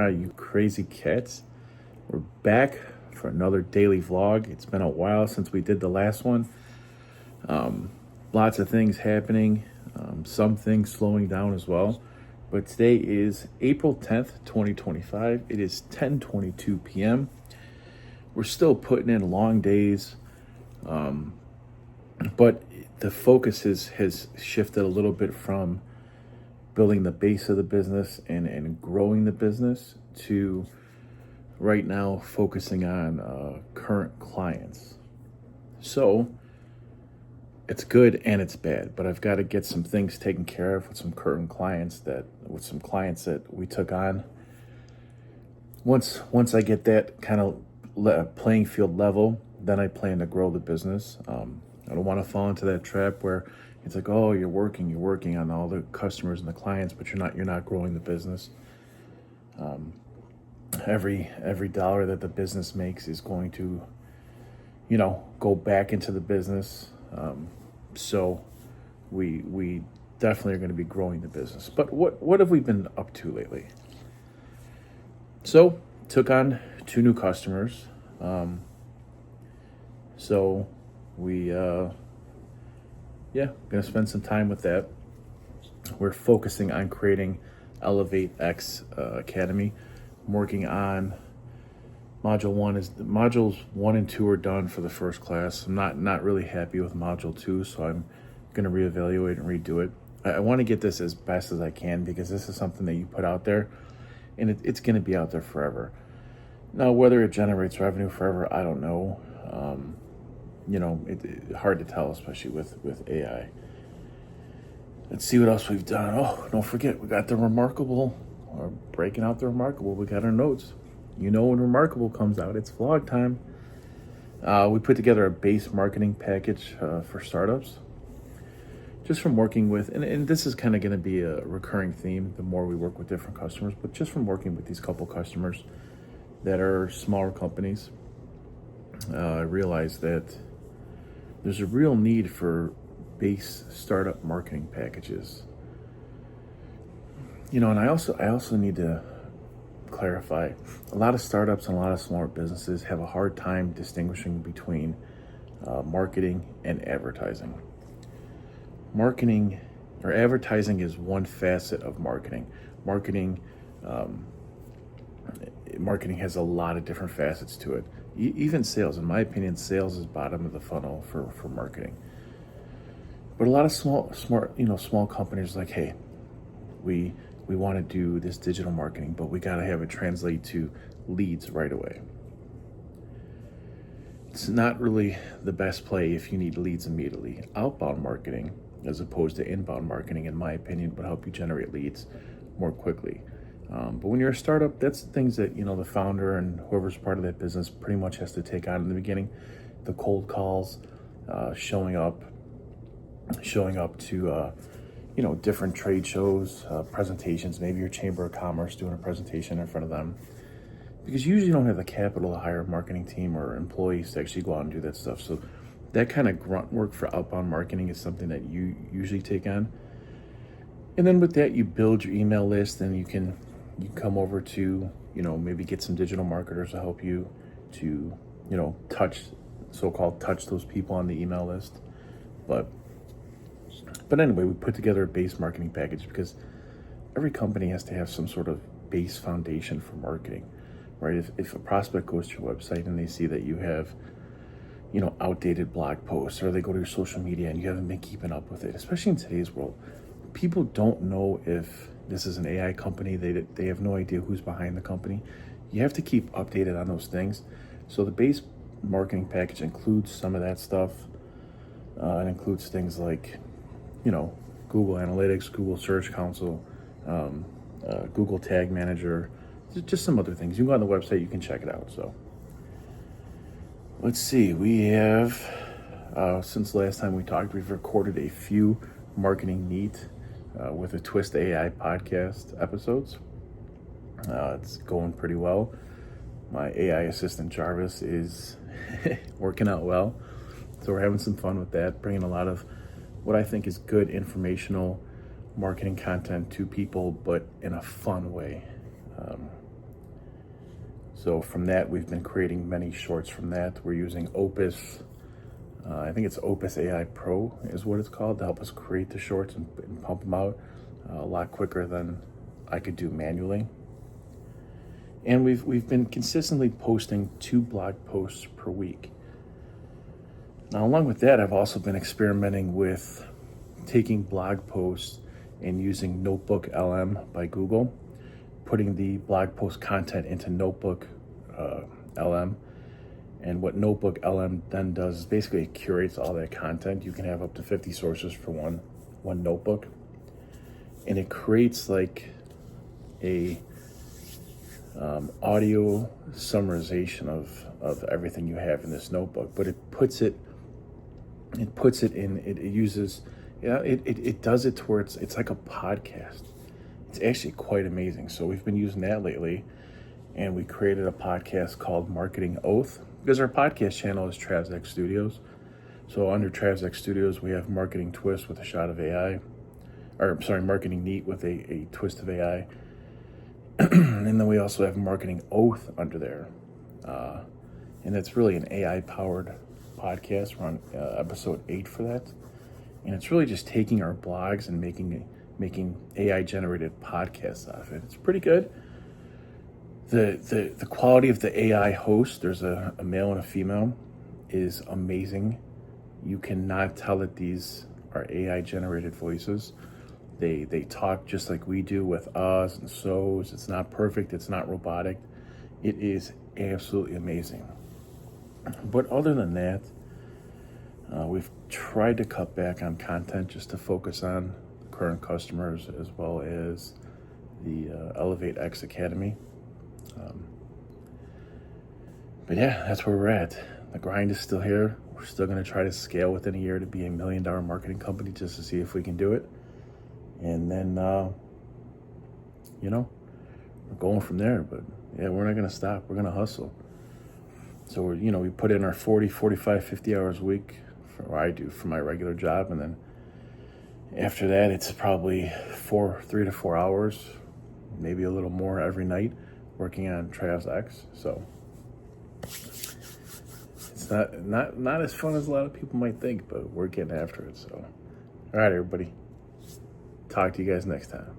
Alright, you crazy cats. We're back for another daily vlog. It's been a while since we did the last one. Lots of things happening, some things slowing down as well. But today is April 10th, 2025. It is 10:22 p.m. We're still putting in long days, but the focus has shifted a little bit from building the base of the business and growing the business to right now focusing on current clients. So it's good and it's bad, but I've got to get some things taken care of with some current clients that we took on. Once I get that kind of playing field level, then I plan to grow the business. I don't want to fall into that trap where it's like, oh, you're working on all the customers and the clients, but you're not growing the business. Every dollar that the business makes is going to, go back into the business. So we definitely are going to be growing the business. But what have we been up to lately? So took on 2 new customers. So we gonna spend some time with that. We're focusing on creating ElevateX Academy. I'm working on module 1. Modules 1 and 2 are done for the first class. I'm not really happy with module 2, so I'm gonna reevaluate and redo it. I want to get this as best as I can because this is something that you put out there, and it's gonna be out there forever. Now, whether it generates revenue forever, I don't know. It's hard to tell, especially with AI. Let's see what else we've done. Oh, don't forget, we got the Remarkable, or breaking out the Remarkable. We got our notes. When Remarkable comes out, it's vlog time. We put together a base marketing package for startups. Just from working with, and this is kind of going to be a recurring theme the more we work with different customers, but just from working with these couple customers that are smaller companies, I realized that there's a real need for base startup marketing packages. And I also need to clarify, a lot of startups and a lot of smaller businesses have a hard time distinguishing between marketing and advertising. Marketing or advertising is one facet of marketing. Marketing has a lot of different facets to it. Even sales, in my opinion, sales is bottom of the funnel for marketing. But a lot of small companies are like, hey, we want to do this digital marketing, but we got to have it translate to leads right away. It's not really the best play if you need leads immediately. Outbound marketing, as opposed to inbound marketing, in my opinion, would help you generate leads more quickly. But when you're a startup, that's things that, the founder and whoever's part of that business pretty much has to take on in the beginning. The cold calls, showing up to, different trade shows, presentations, maybe your Chamber of Commerce doing a presentation in front of them. Because you usually don't have the capital to hire a marketing team or employees to actually go out and do that stuff. So that kind of grunt work for outbound marketing is something that you usually take on. And then with that, you build your email list, and you can come over to, maybe get some digital marketers to help you to, touch those people on the email list. But anyway, we put together a base marketing package because every company has to have some sort of base foundation for marketing, right? If a prospect goes to your website and they see that you have, outdated blog posts, or they go to your social media and you haven't been keeping up with it, especially in today's world, people don't know if this is an AI company. They have no idea who's behind the company. You have to keep updated on those things. So the base marketing package includes some of that stuff. It includes things like, Google Analytics, Google Search Console, Google Tag Manager, just some other things. You can go on the website, you can check it out. So let's see, we have, since the last time we talked, we've recorded a few marketing neat with a Twist AI podcast episodes. It's going pretty well. My AI assistant Jarvis is working out well. So we're having some fun with that, bringing a lot of what I think is good informational marketing content to people, but in a fun way. So from that, we've been creating many shorts from that. We're using Opus. I think it's Opus AI Pro is what it's called, to help us create the shorts and pump them out a lot quicker than I could do manually. And we've been consistently posting 2 blog posts per week. Now, along with that, I've also been experimenting with taking blog posts and using Notebook LM by Google, putting the blog post content into Notebook LM. And what Notebook LM then does is basically it curates all that content. You can have up to 50 sources for one notebook. And it creates like a audio summarization of everything you have in this notebook. But it puts it in, it uses, it does it to where it's like a podcast. It's actually quite amazing. So we've been using that lately. And we created a podcast called Marketing Oath, because our podcast channel is TravsX Studios. So under TravsX Studios, we have Marketing Twist with a shot of AI, Marketing Neat with a twist of AI. And then we also have Marketing Oath under there. And it's really an AI-powered podcast. We're on episode 8 for that. And it's really just taking our blogs and making AI-generated podcasts out of it. It's pretty good. The quality of the AI host, there's a male and a female, is amazing. You cannot tell that these are AI generated voices. They talk just like we do with us and so's. It's not perfect, it's not robotic. It is absolutely amazing. But other than that, we've tried to cut back on content just to focus on current customers, as well as the ElevateX Academy. But yeah, that's where we're at. The grind is still here. We're still going to try to scale within a year to be $1 million marketing company, just to see if we can do it. And then, we're going from there. But yeah, we're not going to stop. We're going to hustle. So we put in our 40, 45, 50 hours a week, or I do, for my regular job. And then after that, it's probably 3 to 4 hours, maybe a little more every night, working on TravsX. So it's not as fun as a lot of people might think, but we're getting after it. So all right, everybody, talk to you guys next time.